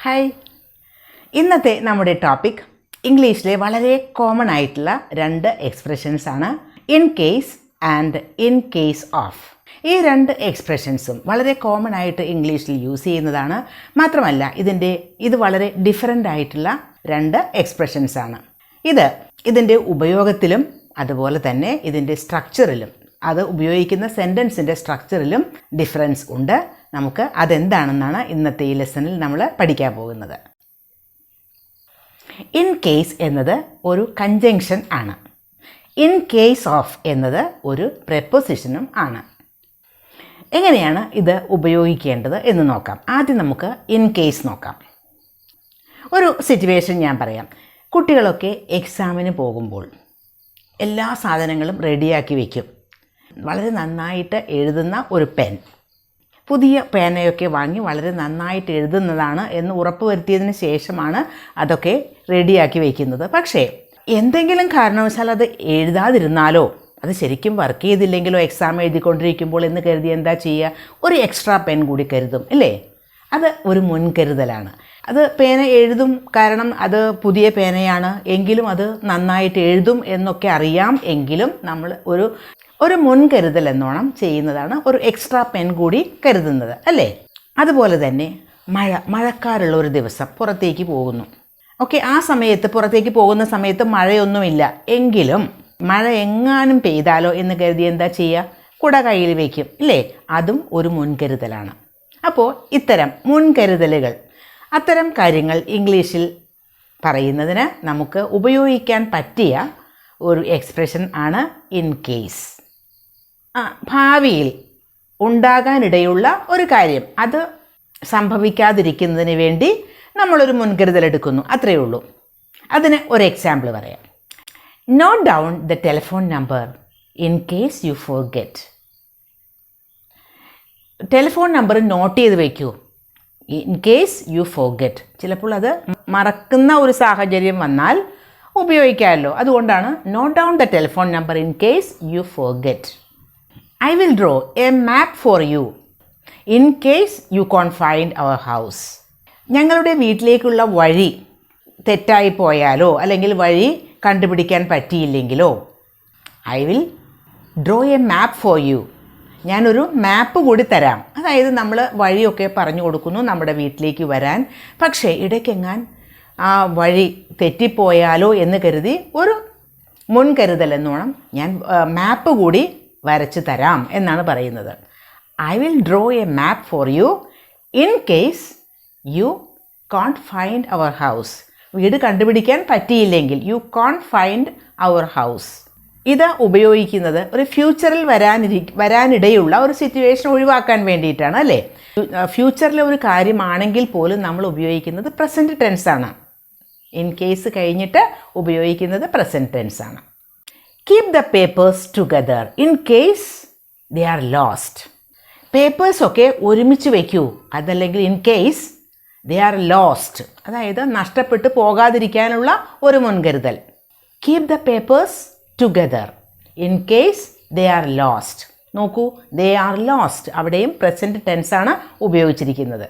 Hi, ഇന്നത്തെ നമ്മുടെ topic ഇംഗ്ലീഷിലെ വളരെ കോമൺ ആയിട്ടുള്ള രണ്ട് എക്സ്പ്രഷൻസ് ആണ് in case and in case of. ഈ രണ്ട് എക്സ്പ്രഷൻസും വളരെ കോമൺ ആയിട്ട് ഇംഗ്ലീഷിൽ യൂസ് ചെയ്യുന്നതാണ്. മാത്രമല്ല ഇത് വളരെ ഡിഫറൻ്റ് ആയിട്ടുള്ള രണ്ട് എക്സ്പ്രഷൻസ് ആണ്. ഇതിൻ്റെ ഉപയോഗത്തിലും അതുപോലെ തന്നെ ഇതിൻ്റെ സ്ട്രക്ചറിലും, അത് ഉപയോഗിക്കുന്ന സെൻറ്റൻസിൻ്റെ സ്ട്രക്ചറിലും ഡിഫറൻസ് ഉണ്ട്. നമുക്ക് അതെന്താണെന്നാണ് ഇന്നത്തെ ഈ ലെസണിൽ നമ്മൾ പഠിക്കാൻ പോകുന്നത്. ഇൻ കേസ് എന്നത് ഒരു കൺജങ്ഷൻ ആണ്. ഇൻ കേസ് ഓഫ് എന്നത് ഒരു പ്രെപ്പോസിഷനും ആണ്. എങ്ങനെയാണ് ഇത് ഉപയോഗിക്കേണ്ടത് എന്ന് നോക്കാം. ആദ്യം നമുക്ക് ഇൻ കേസ് നോക്കാം. ഒരു സിറ്റുവേഷൻ ഞാൻ പറയാം. കുട്ടികളൊക്കെ എക്സാമിന് പോകുമ്പോൾ എല്ലാ സാധനങ്ങളും റെഡിയാക്കി വയ്ക്കും. വളരെ നന്നായിട്ട് എഴുതുന്ന ഒരു പെൻ, പുതിയ പേനയൊക്കെ വാങ്ങി വളരെ നന്നായിട്ട് എഴുതുന്നതാണ് എന്ന് ഉറപ്പ് വരുത്തിയതിന് ശേഷമാണ് അതൊക്കെ റെഡിയാക്കി വയ്ക്കുന്നത്. പക്ഷേ എന്തെങ്കിലും കാരണവശാൽ അത് എഴുതാതിരുന്നാലോ, അത് ശരിക്കും വർക്ക് ചെയ്തില്ലെങ്കിലോ എക്സാം എഴുതിക്കൊണ്ടിരിക്കുമ്പോൾ എന്ന് കരുതി എന്താ ചെയ്യുക? ഒരു എക്സ്ട്രാ പെൻ കൂടി കരുതും, അല്ലേ? അത് ഒരു മുൻകരുതലാണ്. അത് പേന എഴുതും, കാരണം അത് പുതിയ പേനയാണ്, എങ്കിലും അത് നന്നായിട്ട് എഴുതും എന്നൊക്കെ അറിയാം. എങ്കിലും നമ്മൾ ഒരു മുൻകരുതൽ എന്നോണം ചെയ്യുന്നതാണ് ഒരു എക്സ്ട്രാ പെൻ കൂടി കരുതുന്നത്, അല്ലേ? അതുപോലെ തന്നെ മഴക്കാറുള്ള ഒരു ദിവസം പുറത്തേക്ക് പോകുന്നു. ഓക്കെ, ആ സമയത്ത് പുറത്തേക്ക് പോകുന്ന സമയത്ത് മഴയൊന്നുമില്ല, എങ്കിലും മഴ എങ്ങാനും പെയ്താലോ എന്ന് കരുതി എന്താ ചെയ്യുക? കുട കയ്യിൽ വയ്ക്കും, ഇല്ലേ? അതും ഒരു മുൻകരുതലാണ്. അപ്പോൾ ഇത്തരം മുൻകരുതലുകൾ, അത്തരം കാര്യങ്ങൾ ഇംഗ്ലീഷിൽ പറയുന്നതിന് നമുക്ക് ഉപയോഗിക്കാൻ പറ്റിയ ഒരു എക്സ്പ്രഷൻ ആണ് ഇൻ കേസ്. ഭാവിയിൽ ഉണ്ടാകാനിടയുള്ള ഒരു കാര്യം, അത് സംഭവിക്കാതിരിക്കുന്നതിന് വേണ്ടി നമ്മളൊരു മുൻകരുതലെടുക്കുന്നു, അത്രയേ ഉള്ളൂ. അതിന് ഒരു എക്സാമ്പിൾ പറയാം. Note down the telephone number in case U forget. Telephone number note ചെയ്ത് വയ്ക്കൂ, ഇൻ കേസ് യു ഫോർഗെറ്റ്. ചിലപ്പോൾ അത് മറക്കുന്ന ഒരു സാഹചര്യം വന്നാൽ ഉപയോഗിക്കാമല്ലോ. അതുകൊണ്ടാണ് note down the telephone number in case U forget. I will draw a map for you in case you can't find our house. ഞങ്ങളുടെ വീട്ടിലേക്കുള്ള വഴി തെറ്റായി പോയാലോ അല്ലെങ്കിൽ വഴി കണ്ടുപിടിക്കാൻ പറ്റിയില്ലെങ്കിലോ I will draw a map for you. ഞാനൊരു മാപ്പ് കൂടി തരാം. അതായത് നമ്മൾ വഴിയൊക്കെ പറഞ്ഞു കൊടുക്കുന്നു നമ്മുടെ വീട്ടിലേക്ക് വരാൻ. പക്ഷേ ഇടയ്ക്കെങ്ങാൻ ആ വഴി തെറ്റിപ്പോയാലോ എന്ന് കരുതി ഒരു മുൻകരുതൽ എന്നോണം ഞാൻ മാപ്പ് കൂടി വരച്ച് തരാം എന്നാണ് പറയുന്നത്. I will draw a map for you in case you can't find our house. വീട് കണ്ടുപിടിക്കാൻ പറ്റിയില്ലെങ്കിൽ, you can't find our house. ഇത് ഉപയോഗിക്കുന്നത് ഒരു ഫ്യൂച്ചറിൽ വരാനിടയുള്ള ഒരു സിറ്റുവേഷൻ ഒഴിവാക്കാൻ വേണ്ടിയിട്ടാണ്, അല്ലേ? ഫ്യൂച്ചറിലെ ഒരു കാര്യമാണെങ്കിൽ പോലും നമ്മൾ ഉപയോഗിക്കുന്നത് പ്രസൻറ്റ് ടെൻസാണ്. ഇൻ കേസ് കഴിഞ്ഞിട്ട് ഉപയോഗിക്കുന്നത് പ്രസൻറ്റ് ടെൻസാണ്. Keep the papers together in case they are lost. പേപ്പേഴ്സൊക്കെ ഒരുമിച്ച് വയ്ക്കൂ, അതല്ലെങ്കിൽ in case they are lost, അതായത് നഷ്ടപ്പെട്ടു പോകാതിരിക്കാനുള്ള ഒരു മുൻകരുതൽ. Keep the papers together in case they are lost. നോക്കൂ, they are lost, അവിടെയും പ്രസൻറ്റ് ടെൻസാണ് ഉപയോഗിച്ചിരിക്കുന്നത്.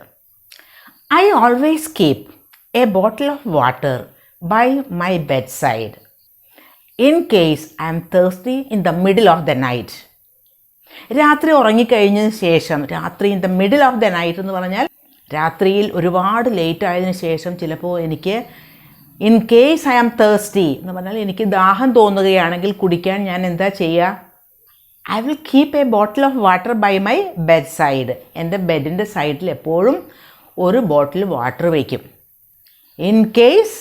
I always keep a bottle of water by my bedside in case I am thirsty in the middle of the night. രാത്രി ഉറങ്ങിക്കഴിഞ്ഞതിന് ശേഷം, രാത്രി in the middle of the night എന്ന് പറഞ്ഞാൽ രാത്രിയിൽ ഒരുപാട് ലേറ്റ് ആയതിനു ശേഷം ചിലപ്പോൾ എനിക്ക് in case I am thirsty എന്ന് പറഞ്ഞാൽ എനിക്ക് ദാഹം തോന്നുകയാണെങ്കിൽ കുടിക്കാൻ ഞാൻ എന്താ ചെയ്യുക? I will keep a bottle of water by my bed side. എൻ്റെ ബെഡിൻ്റെ സൈഡിൽ എപ്പോഴും ഒരു ബോട്ടിൽ വാട്ടർ വയ്ക്കും. In case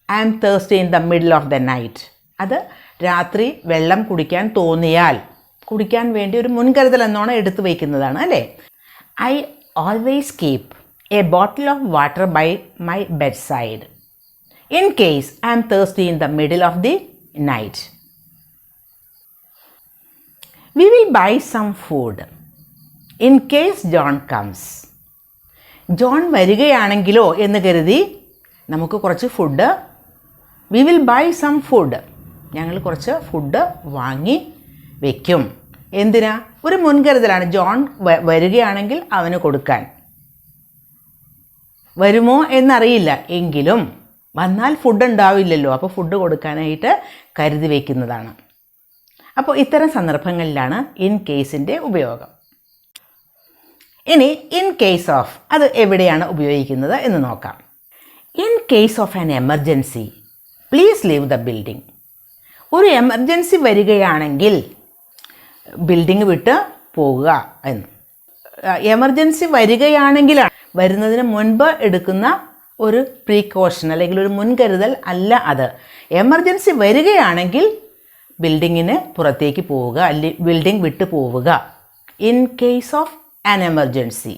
I am thirsty in the middle of the night. അത് രാത്രി വെള്ളം കുടിക്കാൻ തോന്നിയാൽ കുടിക്കാൻ വേണ്ടി ഒരു മുൻകരുതൽ എന്നോണം എടുത്തു വയ്ക്കുന്നതാണ്, അല്ലേ? I always keep a bottle of water by my bed side in case I am thirsty in the middle of the night. We will buy some food in case John comes. John വരികയാണെങ്കിലോ എന്ന് കരുതി നമുക്ക് കുറച്ച് food, we will buy some food, ഞങ്ങൾ കുറച്ച് food വാങ്ങി വയ്ക്കും. എന്തിനാ? ഒരു മുൻകരുതലാണ്. ജോൺ വരികയാണെങ്കിൽ അവന് കൊടുക്കാൻ. വരുമോ എന്നറിയില്ല, എങ്കിലും വന്നാൽ ഫുഡ് ഉണ്ടാവില്ലല്ലോ, അപ്പോൾ ഫുഡ് കൊടുക്കാനായിട്ട് കരുതി വയ്ക്കുന്നതാണ്. അപ്പോൾ ഇത്തരം സന്ദർഭങ്ങളിലാണ് ഇൻ കേസിൻ്റെ ഉപയോഗം. ഇനി ഇൻ കേസ് ഓഫ് അത് എവിടെയാണ് ഉപയോഗിക്കുന്നത് എന്ന് നോക്കാം. In case of an emergency please leave the building. ഒരു എമർജൻസി വരികയാണെങ്കിൽ ബിൽഡിംഗ് വിട്ട് പോകുക എന്ന്. എമർജൻസി വരികയാണെങ്കിലാണ്, വരുന്നതിന് മുൻപ് എടുക്കുന്ന ഒരു പ്രീക്കോഷൻ അല്ലെങ്കിൽ ഒരു മുൻകരുതൽ അല്ല അത്. എമർജൻസി വരികയാണെങ്കിൽ ബിൽഡിങ്ങിന് പുറത്തേക്ക് പോവുക, അല്ലെങ്കിൽ ബിൽഡിംഗ് വിട്ട് പോവുക. In case of an emergency.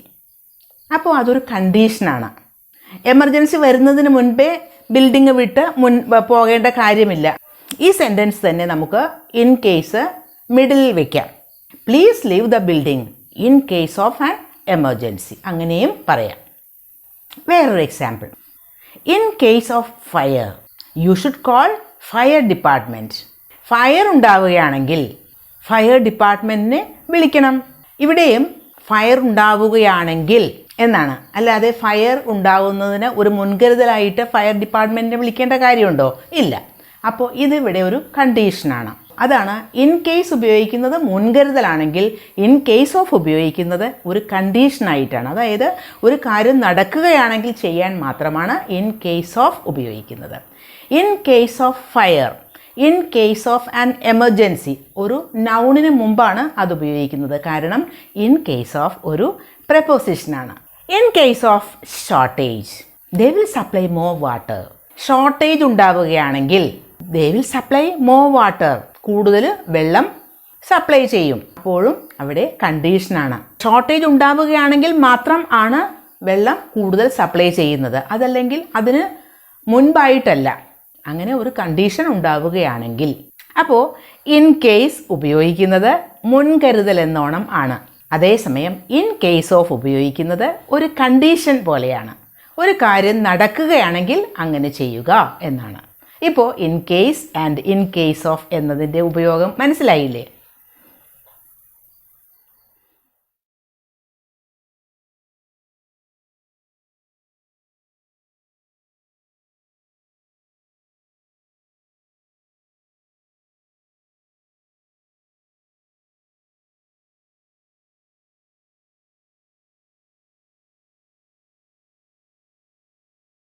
അപ്പോൾ അതൊരു കണ്ടീഷനാണ്. എമർജൻസി വരുന്നതിന് മുൻപേ ബിൽഡിംഗ് വിട്ട് പോകേണ്ട കാര്യമില്ല. ഈ സെൻറ്റൻസ് തന്നെ നമുക്ക് ഇൻ കേസ് മിഡിലിൽ വയ്ക്കാം. Please leave the building in case of an emergency, അങ്ങനെയും പറയാം. വേറൊരു example. In case of fire you should call fire department. Fire ഉണ്ടാവുകയാണെങ്കിൽ ഫയർ ഡിപ്പാർട്ട്മെൻറ്റിനെ വിളിക്കണം. ഇവിടെയും ഫയർ ഉണ്ടാവുകയാണെങ്കിൽ എന്നാണ്, അല്ലാതെ ഫയർ ഉണ്ടാകുന്നതിന് ഒരു മുൻകരുതലായിട്ട് ഫയർ ഡിപ്പാർട്ട്മെൻറ്റിനെ വിളിക്കേണ്ട കാര്യമുണ്ടോ? ഇല്ല. അപ്പോൾ ഇതിവിടെ ഒരു കണ്ടീഷനാണ്. അതാണ് ഇൻ കേസ് ഉപയോഗിക്കുന്നത് മുൻകരുതലാണെങ്കിൽ ഇൻ കേസ് ഓഫ് ഉപയോഗിക്കുന്നത് ഒരു കണ്ടീഷനായിട്ടാണ്. അതായത് ഒരു കാര്യം നടക്കുകയാണെങ്കിൽ ചെയ്യാൻ മാത്രമാണ് ഇൻ കേസ് ഓഫ് ഉപയോഗിക്കുന്നത്. In case of fire, in case of an emergency ഒരു നൗണിന് മുമ്പാണ് അത് ഉപയോഗിക്കുന്നത്. കാരണം ഇൻ കേസ് ഓഫ് ഒരു പ്രപ്പോസിഷനാണ്. In case of shortage they will supply more water. Shortage ഉണ്ടാവുകയാണെങ്കിൽ they will supply more water, കൂടുതൽ വെള്ളം സപ്ലൈ ചെയ്യും. അപ്പോഴും അവിടെ കണ്ടീഷനാണ്. ഷോർട്ടേജ് ഉണ്ടാവുകയാണെങ്കിൽ മാത്രം ആണ് വെള്ളം കൂടുതൽ സപ്ലൈ ചെയ്യുന്നത്, അതല്ലെങ്കിൽ അതിന് മുൻപായിട്ടല്ല. അങ്ങനെ ഒരു കണ്ടീഷൻ ഉണ്ടാവുകയാണെങ്കിൽ. അപ്പോൾ ഇൻ കേസ് ഉപയോഗിക്കുന്നത് മുൻകരുതൽ എന്നോണം ആണ്. അതേസമയം ഇൻ കേസ് ഓഫ് ഉപയോഗിക്കുന്നത് ഒരു കണ്ടീഷൻ പോലെയാണ്. ഒരു കാര്യം നടക്കുകയാണെങ്കിൽ അങ്ങനെ ചെയ്യുക എന്നാണ്. ഇപ്പോൾ in case and in case of എന്നതിൻ്റെ ഉപയോഗം മനസ്സിലായില്ലേ?